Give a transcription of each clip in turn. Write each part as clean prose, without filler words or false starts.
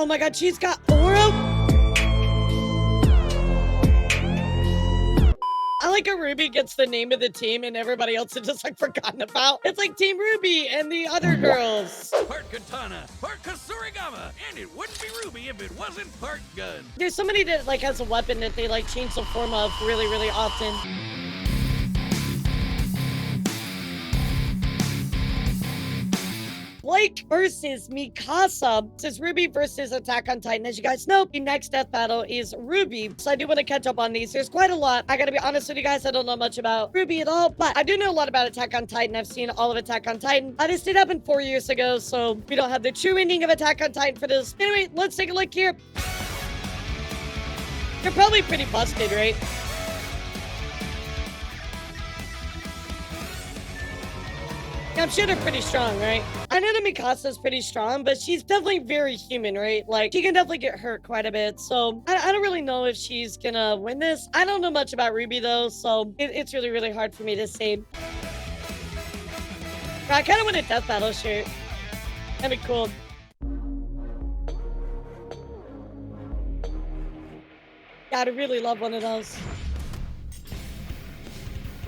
Oh my god, she's got aura? I like how RWBY gets the name of the team and everybody else is just like forgotten about. It's like Team RWBY and the other girls. Part katana, part kasurigama, and it wouldn't be RWBY if it wasn't part gun. There's somebody that like has a weapon that they like change the form of really often. Blake versus Mikasa. This is RWBY versus Attack on Titan. As you guys know, the next death battle is RWBY. So I do want to catch up on these. There's quite a lot. I gotta be honest with you guys, I don't know much about RWBY at all, but I do know a lot about Attack on Titan. I've seen all of Attack on Titan. This did happen 4 years ago, so we don't have the true ending of Attack on Titan for this. Anyway, let's take a look here. They're probably pretty busted, right? I'm sure they're pretty strong, right? I know that Mikasa's pretty strong, but she's definitely very human, right? Like, she can definitely get hurt quite a bit. So, I don't really know if she's gonna win this. I don't know much about RWBY, though, so it's really hard for me to say. I kind of want a death battle shirt. That'd be cool. Yeah, I'd really love one of those.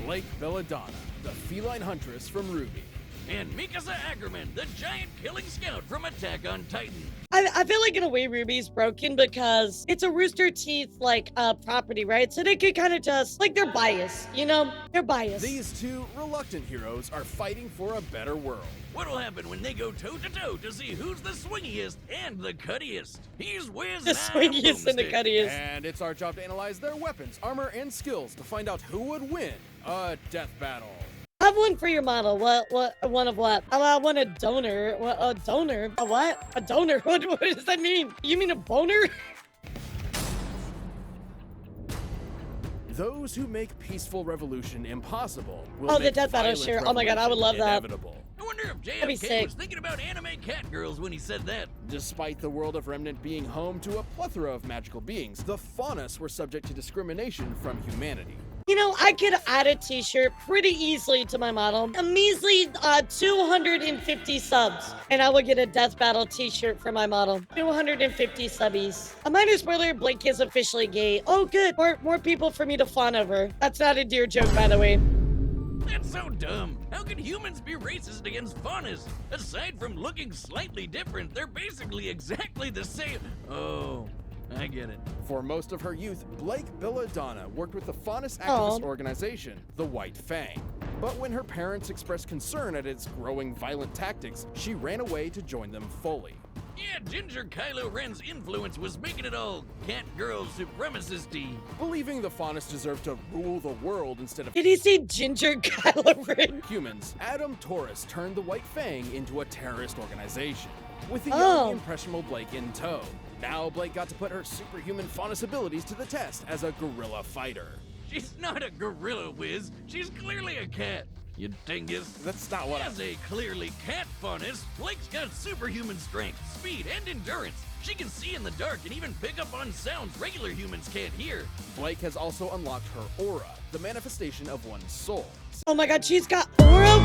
Blake Belladonna, the feline huntress from RWBY. And Mikasa Ackerman, the giant killing scout from Attack on Titan. I feel like in a way RWBY's broken because it's a Rooster Teeth like property, right? So they could kind of just like they're biased, you know? They're biased. These two reluctant heroes are fighting for a better world. What'll happen when they go toe-to-toe to see who's the swingiest and the cuttiest? He's Wiz The swingiest and the cuttiest. And it's our job to analyze their weapons, armor, and skills to find out who would win a death battle. I have one for your model. What? One of what? I want a donor. What? A donor? A what? A donor? What does that mean? You mean a boner? Those who make peaceful revolution impossible will Oh, make the death battle, violent sure. Oh my god, I would love that. inevitable. I wonder if be JFK sick. was thinking about anime cat girls when he said that. Despite the world of Remnant being home to a plethora of magical beings, the Faunus were subject to discrimination from humanity. You know, I could add a t-shirt pretty easily to my model. A measly 250 subs. And I will get a death battle t-shirt for my model. 250 subbies. A minor spoiler, Blake is officially gay. Oh, good. More people for me to fawn over. That's not a dear joke, by the way. That's so dumb. How can humans be racist against faunas? Aside from looking slightly different, they're basically exactly the same. Oh, I get it. For most of her youth, Blake Belladonna worked with the Faunus activist Aw. organization, the White Fang. But when her parents expressed concern at its growing violent tactics, she ran away to join them fully. Yeah, Ginger Kylo Ren's influence was making it all cat-girl supremacist-y. Believing the Faunus deserved to rule the world instead of Did he say Ginger Kylo Ren? humans, Adam Taurus turned the White Fang into a terrorist organization, with the Oh. young, impressionable Blake in tow. Now Blake got to put her superhuman Faunus abilities to the test as a guerrilla fighter. She's not a gorilla, Wiz. She's clearly a cat. You dingus. That's not what I... As a clearly cat faunus, Blake's got superhuman strength, speed, and endurance. She can see in the dark and even pick up on sounds regular humans can't hear. Blake has also unlocked her aura, the manifestation of one's soul. Oh my god, she's got aura?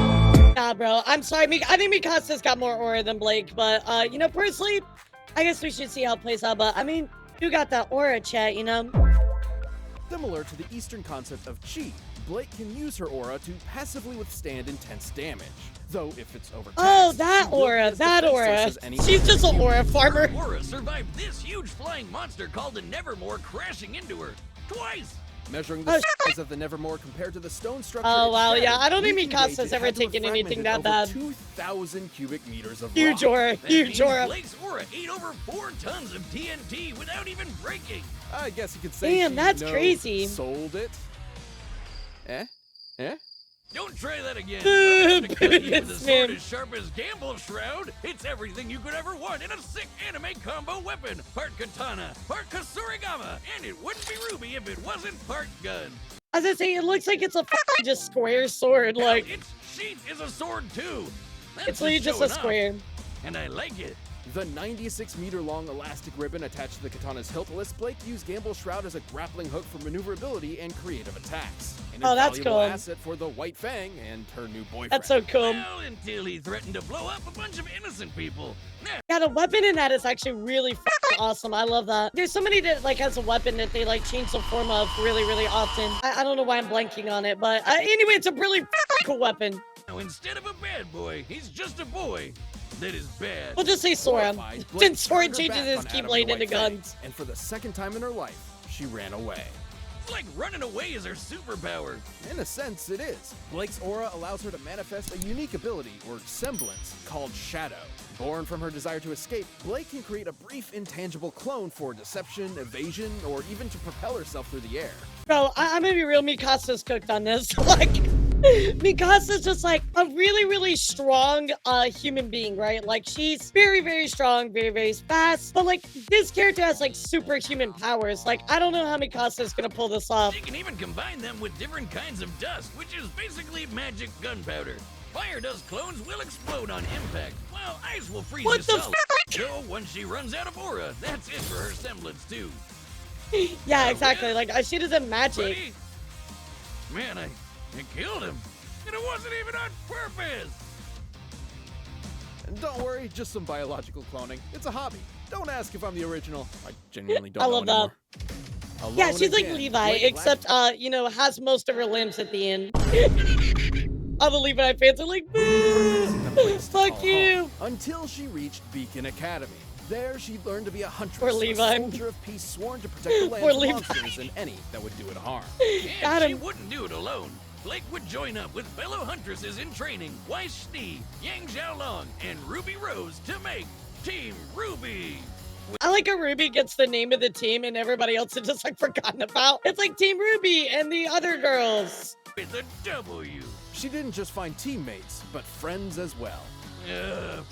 Nah, bro. I'm sorry. I think Mikasa's got more aura than Blake, but, you know, personally, I guess we should see how it plays out. But, I mean, you got that aura, chat, you know? Similar to the Eastern concept of chi, Blake can use her aura to passively withstand intense damage. Though if it's overtaxed, Oh, that she will be aura, as that defenseless aura. as any She's just an aura Her farmer. aura survived this huge flying monster called a Nevermore crashing into her. Twice! Measuring Oh, the size of the Nevermore compared to the stone structure. Oh, it wow, shattered, yeah, I don't think we can Mikasa's gauge it ever had to have taken anything fragmented that over bad. 2,000 cubic meters of Huge rock. aura, That huge means aura. Blake's aura ate over 4 tons of TNT without even breaking. I guess you could say Damn, she, that's you know, crazy. sold it. Eh? Don't try that again. Dude, I'm gonna cut you with a this sword man. as sharp as Gamble's Shroud. It's everything you could ever want in a sick anime combo weapon. Part katana, part kasurigama, and it wouldn't be RWBY if it wasn't part gun. As I say, it looks like it's a fucking just square sword. Like, Its sheath is a sword too. That's it's literally just a showing off, square. and I like it. The 96-meter-long elastic ribbon attached to the katana's hilt lets Blake use Gamble's shroud as a grappling hook for maneuverability and creative attacks. An that's invaluable cool. asset for the White Fang and her new boyfriend. That's so cool. Well, until he threatened to blow up a bunch of innocent people. Yeah, the weapon in that is actually really awesome. I love that. There's somebody that like has a weapon that they like change the form of really, really often. I don't know why I'm blanking on it, but anyway, it's a really cool weapon. Now, instead of a bad boy, he's just a boy that is bad. We'll just say Sora. Horrified, Blake Since Sora turned her changes back his on Adam keyblade the into White Fang, guns. and for the second time in her life, she ran away. It's like running away is her superpower. In a sense, it is. Blake's aura allows her to manifest a unique ability, or semblance, called Shadow. Born from her desire to escape, Blake can create a brief, intangible clone for deception, evasion, or even to propel herself through the air. Bro, I'm gonna be real. Mikasa's cooked on this. Like, Mikasa's just like a really, really strong human being, right? Like, she's very, very strong, very, very fast. But like, this character has like superhuman powers. Like, I don't know how Mikasa's gonna pull this off. She can even combine them with different kinds of dust, which is basically magic gunpowder. Fire dust clones will explode on impact, while ice will freeze What you the solid. So once she runs out of aura, that's it for her semblance too. Yeah, exactly. Like, she doesn't magic. Buddy? Man, I killed him. And it wasn't even on purpose. And don't worry, just some biological cloning. It's a hobby. Don't ask if I'm the original. I genuinely don't I know love that. anymore. Alone Yeah, she's like again, Levi, Blake except, you know, has most of her limbs at the end. All the Levi fans are like, boo! place to Fuck call you! home, until she reached Beacon Academy. There, she learned to be a huntress, Poor a Levi. soldier of peace sworn to protect the land Poor from Levi. monsters and any that would do it harm. Got And she him. wouldn't do it alone. Blake would join up with fellow huntresses in training, Weiss Schnee, Yang Xiaolong, and Ruby Rose to make Team RWBY. I like how Ruby gets the name of the team and everybody else is just like forgotten about. It's like Team Ruby and the other girls. With a W. She didn't just find teammates, but friends as well.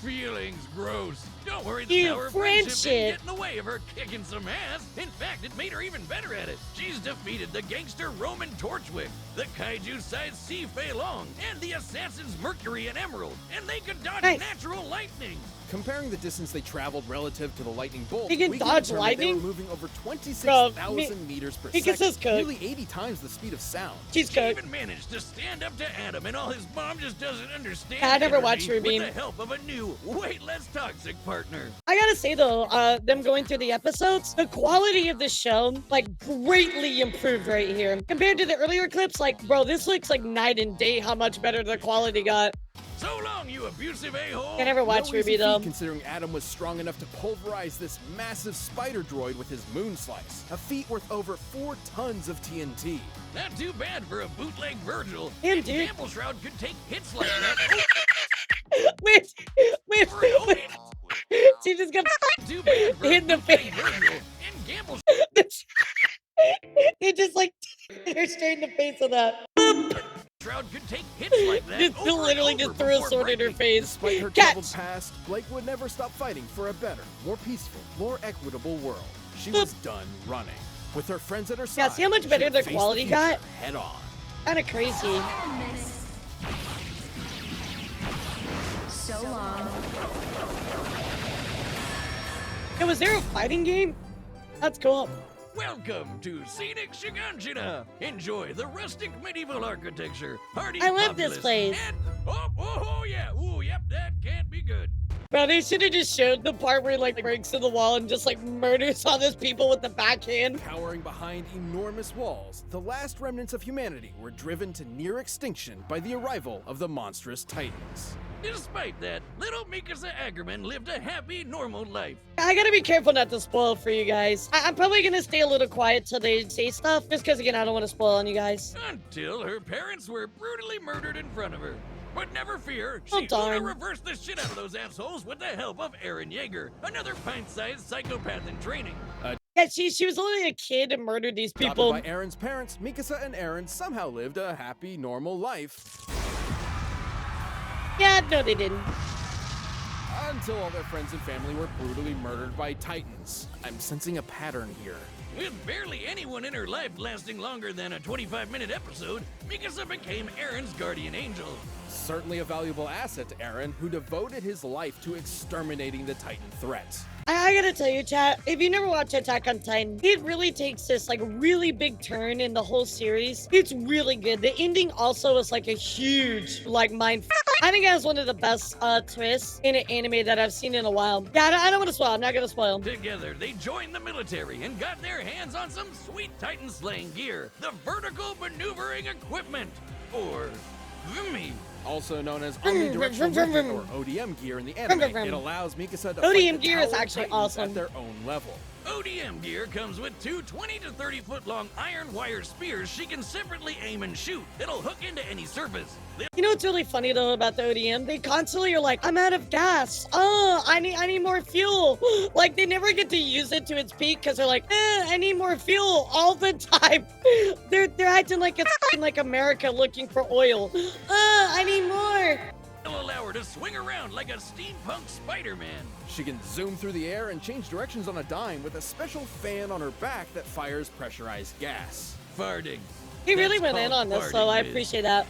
Feelings gross. Don't worry, You the power of friendship friendship. didn't get in the way of her kicking some ass. In fact, it made her even better at it. She's defeated the gangster Roman Torchwick, the kaiju-sized Si Fei Long, and the assassins Mercury and Emerald, and they could dodge Nice. natural lightning. Comparing the distance they traveled relative to the lightning bolt, They can we dodge determine lightning? They were moving over 26,000 Mi- meters per Mikasa's second, cooked. nearly 80 times the speed of sound. She's She cooked. even managed to stand up to Adam, and all his mom just doesn't understand. I never energy watched RWBY. With the help of a new, way less toxic partner. I gotta say though, them going through the episodes, the quality of the show, like, greatly improved right here. Compared to the earlier clips, like, bro, this looks like night and day how much better the quality got. So long, you abusive a-hole. I never watched No easy RWBY though. feat considering Adam was strong enough to pulverize this massive spider droid with his moon slice, a feat worth over 4 tons of TNT. Not too bad for a bootleg Virgil. Damn, And dude. Gamble Shroud could take hits like that. Wait, wait, Real. wait. She just got Too bad for hit in the a bootleg face. Virgil. And Gamble It just like hit her straight in the face with that. Shroud could take hits like that. Just over and literally over just threw a before sword in her breaking. face. Despite her Catch! troubled past, Blake would never stop fighting for a better, more peaceful, more equitable world. She was done running. With her friends at her side, Yeah, see how much she better would the face quality future got? head on. Kind of crazy. So long. Hey, was there a fighting game? That's cool. Welcome to Scenic Shiganshina. Enjoy the rustic medieval architecture. Hardy I love this populace, place. And, oh yeah. Ooh, yep, that can't be good. Bro, they should have just showed the part where he like breaks through the wall and just like murders all those people with the backhand. Cowering behind enormous walls, the last remnants of humanity were driven to near extinction by the arrival of the monstrous Titans. Despite that, little Mikasa Ackerman lived a happy, normal life. I gotta be careful not to spoil for you guys. I'm probably gonna stay a little quiet till they say stuff, just because again, I don't want to spoil on you guys. Until her parents were brutally murdered in front of her. But never fear, Oh, she darn. reversed the shit out of those assholes with the help of Eren Yeager, another pint-sized psychopath in training. Yeah, she was only a kid and murdered these Adopted people. by Aaron's parents, Mikasa and Eren somehow lived a happy, normal life. Yeah, no, they didn't. Until all their friends and family were brutally murdered by Titans. I'm sensing a pattern here. With barely anyone in her life lasting longer than a 25-minute episode, Mikasa became Eren's guardian angel. Certainly a valuable asset to Eren, who devoted his life to exterminating the Titan threat. I gotta tell you, chat, if you never watched Attack on Titan, it really takes this like really big turn in the whole series. It's really good. The ending also is like a huge like mind. I think it has one of the best twists in an anime that I've seen in a while. Yeah, I don't want to spoil. I'm not gonna spoil. Together, they joined the military and got their hands on some sweet Titan slaying gear, the vertical maneuvering equipment, or VMI. Also known as omnidirectional movement or ODM gear in the anime, it allows Mikasa to ODM fight gear the is Tower actually Titans awesome. at their own level. ODM gear comes with two 20 to 30 foot long iron wire spears she can separately aim and shoot. It'll hook into any surface. You know what's really funny though about the ODM? They constantly are like, I'm out of gas. Oh, I need more fuel. Like they never get to use it to its peak because they're like, I need more fuel all the time. They're acting like it's like America looking for oil. I need more. It'll allow her to swing around like a steampunk Spider-Man. She can zoom through the air and change directions on a dime with a special fan on her back that fires pressurized gas. Farting. He really That's went in called on this, so I farting, appreciate that.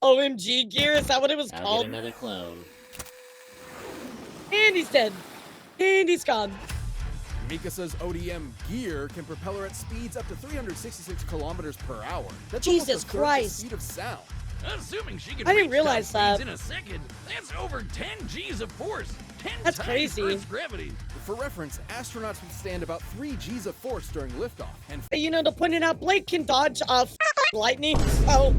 OMG gear, is that what it was I'll called? get another clone. And he's dead. And he's gone. Mikasa's ODM gear can propel her at speeds up to 366 kilometers per hour. That's Jesus almost a third the Christ. speed of sound. Assuming she can I didn't reach realize top speeds that. in a second, that's over 10 G's of force. 10 That's times crazy. Earth's gravity. For reference, astronauts withstand about 3 G's of force during liftoff. And You know, to point it out, Blake can dodge lightning, so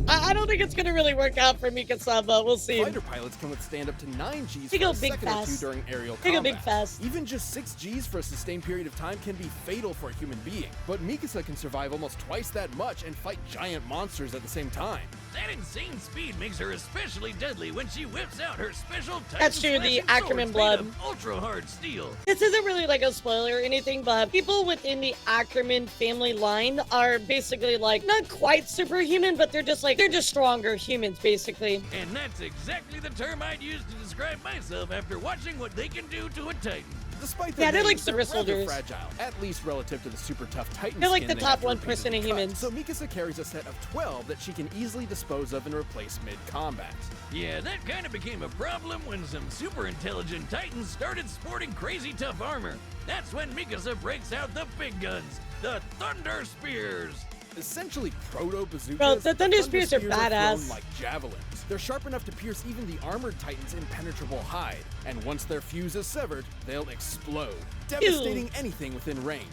I don't think it's gonna really work out for Mikasa, but we'll see. fighter pilots can withstand up to 9 G's They for go a big second or two fast. during aerial They go combat. big fast. Even just 6 G's for a sustained period of time can be fatal for a human being. But Mikasa can survive almost twice that much and fight giant monsters at the same time. That insane speed makes her especially deadly when she whips out her special That's true, the Titan-slashing Ackerman swords blood. made of ultra-hard steel. This isn't really like a spoiler or anything, but people within the Ackerman family line are basically like, not quite superhuman, but they're just stronger humans, basically. And that's exactly the term I'd use to describe myself after watching what they can do to a Titan. Despite their Yeah, they're like names, super rather soldiers. fragile, at least relative to the super tough Titan They're like skin the they top have to 1% repeatedly of cut. humans. So Mikasa carries a set of 12 that she can easily dispose of and replace mid-combat. Yeah, that kind of became a problem when some super intelligent Titans started sporting crazy tough armor. That's when Mikasa breaks out the big guns, the Thunder Spears. Essentially proto-bazookas, Bro, the Thunder Spears are thrown badass. like javelins. They're sharp enough to pierce even the armored Titan's impenetrable hide. And once their fuse is severed, they'll explode, devastating anything within range.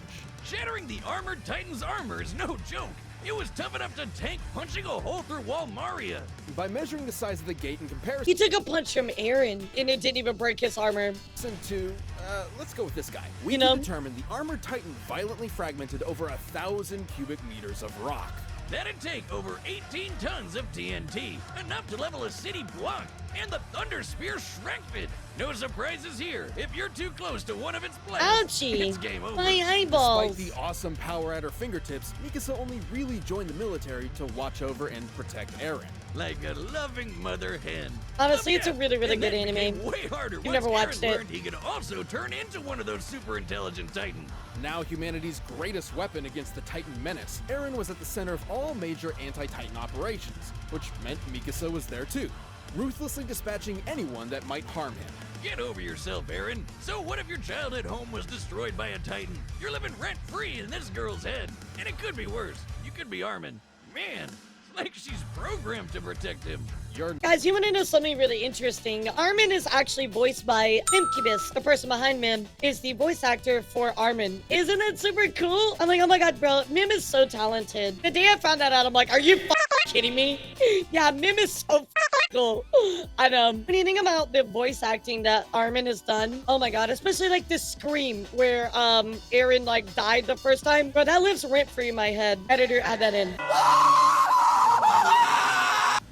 Shattering the armored Titan's armor is no joke. It was tough enough to tank punching a hole through Wall Maria. By measuring the size of the gate in He comparison took a punch from Eren, and it didn't even break his armor. to, let's go with this guy. We You can know? determine the armored Titan violently fragmented over 1,000 cubic meters of rock. That'd take over 18 tons of TNT, enough to level a city block, and the Thunder Spear shreked it. No surprises here. If you're too close to one of its blasts, Ouchie! it's game over. My Despite eyeballs! the awesome power at her fingertips, Mikasa only really joined the military to watch over and protect Eren. Like a loving mother hen. Honestly, it's a yeah, really, really and good that anime. became way harder You've once never Eren watched it. learned he could also turn into one of those super intelligent Titans. Now humanity's greatest weapon against the Titan menace, Eren was at the center of all major anti-Titan operations, which meant Mikasa was there too, ruthlessly dispatching anyone that might harm him. Get over yourself, Eren. So what if your childhood home was destroyed by a Titan? You're living rent-free in this girl's head. And it could be worse. You could be Armin. Man, it's like she's programmed to protect him. You're Guys, you want to know something really interesting? Armin is actually voiced by Mimkibus. The person behind Mim is the voice actor for Armin. Isn't that super cool? I'm like, oh my god, bro, Mim is so talented. The day I found that out, I'm like, are you kidding me? Yeah, Mim is so cool. And when you think about the voice acting that Armin has done, oh my god, especially like this scream where Eren like died the first time, bro, that lives rent free in my head. Editor, add that in.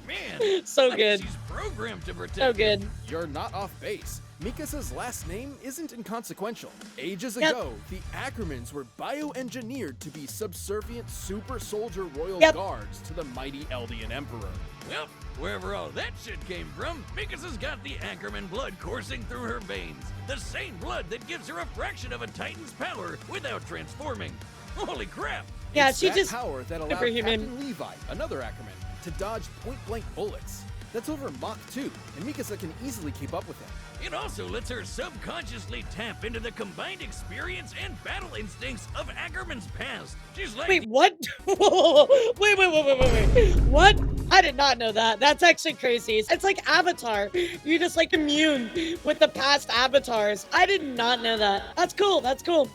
Man, So like good. She's programmed to protect So him. good. You're not off base. Mikasa's last name isn't inconsequential. Ages Yep. ago, the Ackermans were bioengineered to be subservient super soldier royal Yep. guards to the mighty Eldian Emperor. Well, wherever all that shit came from, Mikasa's got the Ackerman blood coursing through her veins. The same blood that gives her a fraction of a Titan's power without transforming. Holy crap! Yeah, It's she that just power that allowed superhuman. Captain Levi, another Ackerman, to dodge point-blank bullets. That's over Mach 2, and Mikasa can easily keep up with him. It also lets her subconsciously tap into the combined experience and battle instincts of Ackerman's past. She's like Wait, what? Wait. What? I did not know that. That's actually crazy. It's like Avatar. You're just like immune with the past avatars. I did not know that. That's cool. That's cool.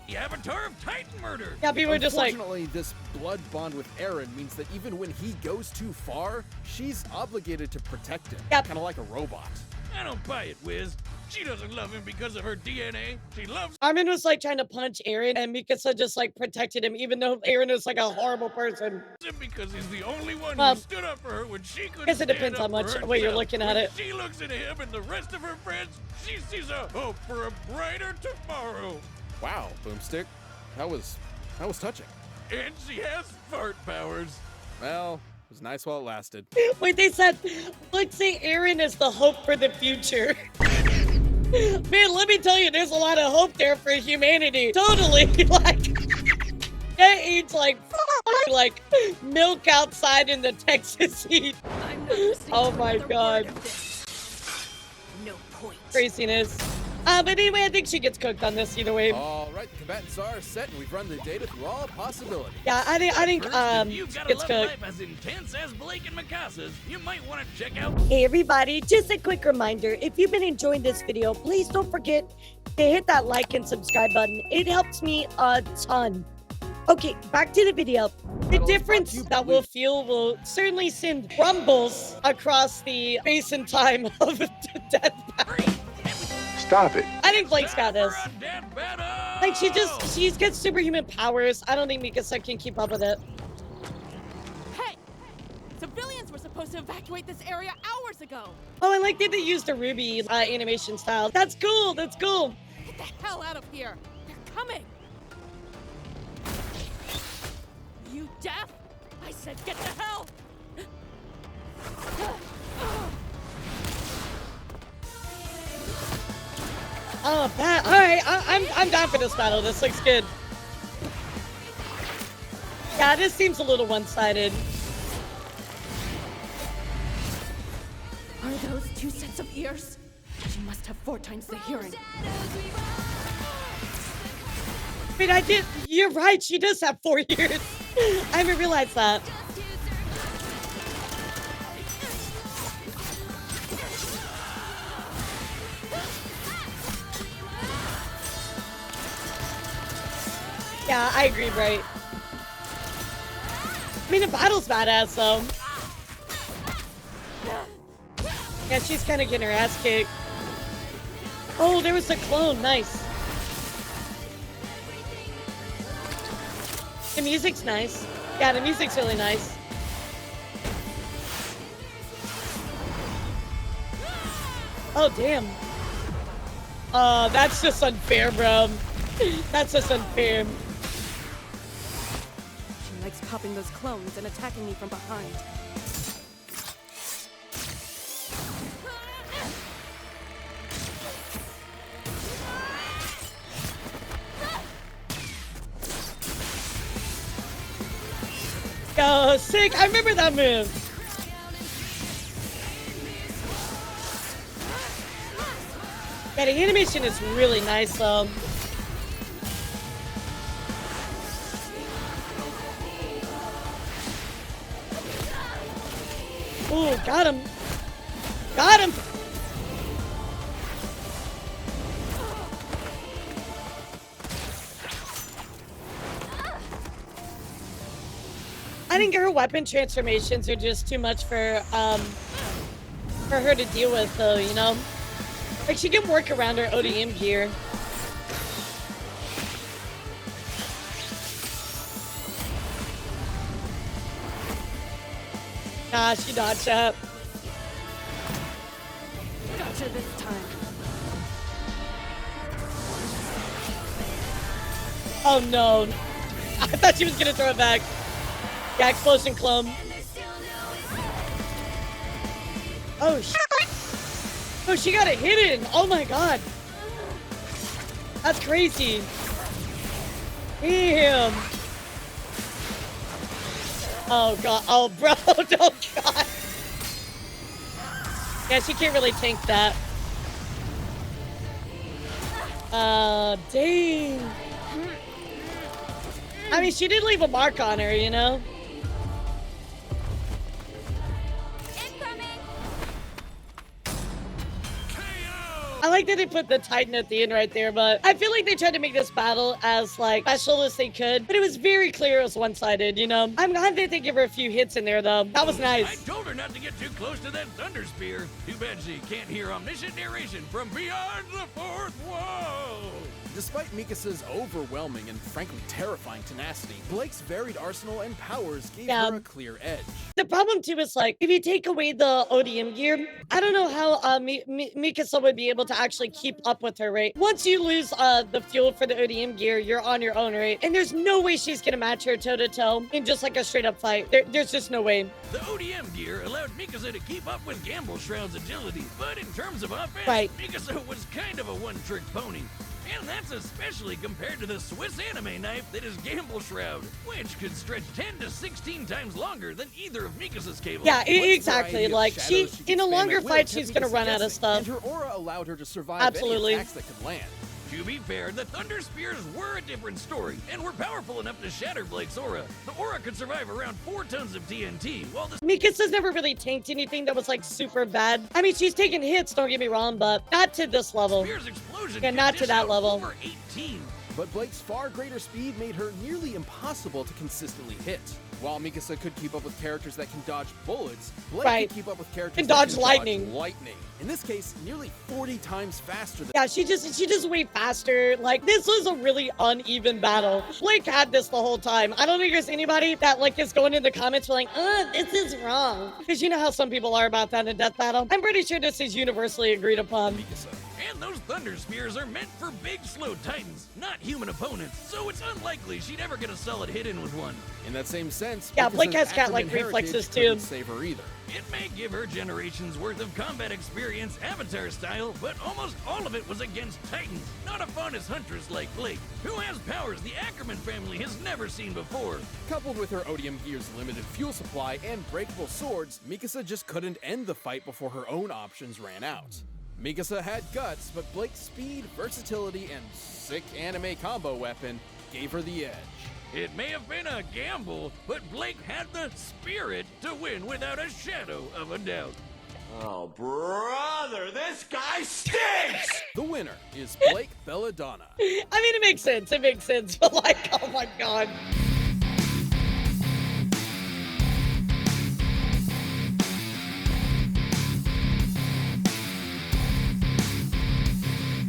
the avatar of Titan murder. Yeah, people are just like, Unfortunately, this blood bond with Eren means that even when he goes too far, she's obligated to protect him. Yep. Kind of like a robot. I don't buy it, Wiz. She doesn't love him because of her DNA. She loves Armin was like trying to punch Eren, and Mikasa just like protected him, even though Eren was like a horrible person. him because he's the only one Well, who stood up for her when she couldn't. guess it stand depends up how for much way you're herself. looking at When it. She looks at him and the rest of her friends. She sees a hope for a brighter tomorrow. Wow, Boomstick. That was touching. And she has fart powers. Well, it was nice while it lasted. Wait, they said, let's say Eren is the hope for the future. Man, let me tell you, there's a lot of hope there for humanity. Totally, like, they eat like milk outside in the Texas heat. I'm not listening Oh to my another God. word of this. No point. Craziness. But anyway, I think she gets cooked on this either way. All right, the combatants are set, and we've run the data through all possibilities. Yeah, I think First, if you've she got a gets love cooked. life as intense as Blake and Mikasa's, you might want to check out. Hey everybody, just a quick reminder, if you've been enjoying this video, please don't forget to hit that like and subscribe button. It helps me a ton. Okay, back to the video. The difference that we'll feel will certainly send rumbles across the space and time of Death Battle. Stop it. I think Blake's got this. Time for a death battle! Like, she's got superhuman powers. I don't think Mikasa can keep up with it. Hey! Civilians were supposed to evacuate this area hours ago! Oh, I like that they used the RWBY animation style. That's cool, that's cool. Get the hell out of here! They're coming! You deaf? I said get the hell! Oh, Pat. All right, I'm down for this battle. This looks good. Yeah, this seems a little one-sided. Are those 2 sets of ears? She must have 4 times the hearing. Wait, you're right. She does have 4 years. I haven't realized that. Yeah, I agree, right? I mean, the battle's badass, though. Yeah, she's kind of getting her ass kicked. Oh, there was a clone. Nice. The music's nice. Yeah, the music's really nice. Oh, damn. That's just unfair, bro. That's just unfair. She likes popping those clones and attacking me from behind. Oh, sick. I remember that move. Yeah, the animation is really nice, though. Ooh, got him. Got him. I think her weapon transformations are just too much for her to deal with, though, you know? Like, she can work around her ODM gear. Nah, she dodged up. Gotcha this time. Oh no. I thought she was gonna throw it back. Yeah, explosion clone. Oh, oh, she got it hidden. Oh my god. That's crazy. Damn. Oh god. Oh, bro. Oh god. Yeah, she can't really tank that. Dang. I mean, she did leave a mark on her, you know? I like that they put the Titan at the end right there, but I feel like they tried to make this battle as, like, special as they could, but it was very clear it was one-sided, you know? I'm glad that they give her a few hits in there, though. That was nice. I told her not to get too close to that thunder spear. Too bad she can't hear omniscient narration from beyond the fourth wall. Despite Mikasa's overwhelming and frankly terrifying tenacity, Blake's varied arsenal and powers gave her a clear edge. The problem too is, like, if you take away the ODM gear, I don't know how Mikasa would be able to actually keep up with her, right? Once you lose the fuel for the ODM gear, you're on your own, right? And there's no way she's gonna match her toe-to-toe in just like a straight-up fight. There's just no way. The ODM gear allowed Mikasa to keep up with Gamble Shroud's agility, but in terms of offense, Mikasa was kind of a one-trick pony. And that's especially compared to the Swiss anime knife that is Gamble Shroud, which could stretch 10 to 16 times longer than either of Mikasa's cables. Yeah, exactly. Like, she in a longer fight, she's gonna run out of stuff. And her aura allowed her to survive any attacks that could land. To be fair, the Thunder Spears were a different story, and were powerful enough to shatter Blake's aura. The aura could survive around 4 tons of TNT, while the Mikasa's never really tanked anything that was, like, super bad. I mean, she's taken hits, don't get me wrong, but not to this level. Spear's explosion Yeah, not to that level. over 18. But Blake's far greater speed made her nearly impossible to consistently hit. While Mikasa could keep up with characters that can dodge bullets, Blake could keep up with characters that can dodge lightning. In this case, nearly 40 times faster than— Yeah, she just way faster. Like, this was a really uneven battle. Blake had this the whole time. I don't think there's anybody that, like, is going in the comments for, like, this is wrong. Because you know how some people are about that in Death Battle. I'm pretty sure this is universally agreed upon. Mikasa. And those Thunder Spears are meant for big, slow Titans, not human opponents, so it's unlikely she'd ever get a solid hit in with one. In that same sense, yeah, Blake has Mikasa's got, like, Ackerman reflexes, heritage too. couldn't save her either. It may give her generations worth of combat experience Avatar style, but almost all of it was against Titans, not a faunus huntress like Blake, who has powers the Ackerman family has never seen before. Coupled with her ODM gear's limited fuel supply and breakable swords, Mikasa just couldn't end the fight before her own options ran out. Mikasa had guts, but Blake's speed, versatility, and sick anime combo weapon gave her the edge. It may have been a gamble, but Blake had the spirit to win without a shadow of a doubt. Oh, brother, this guy stinks! The winner is Blake Belladonna. I mean, it makes sense. It makes sense. But, like, oh my god.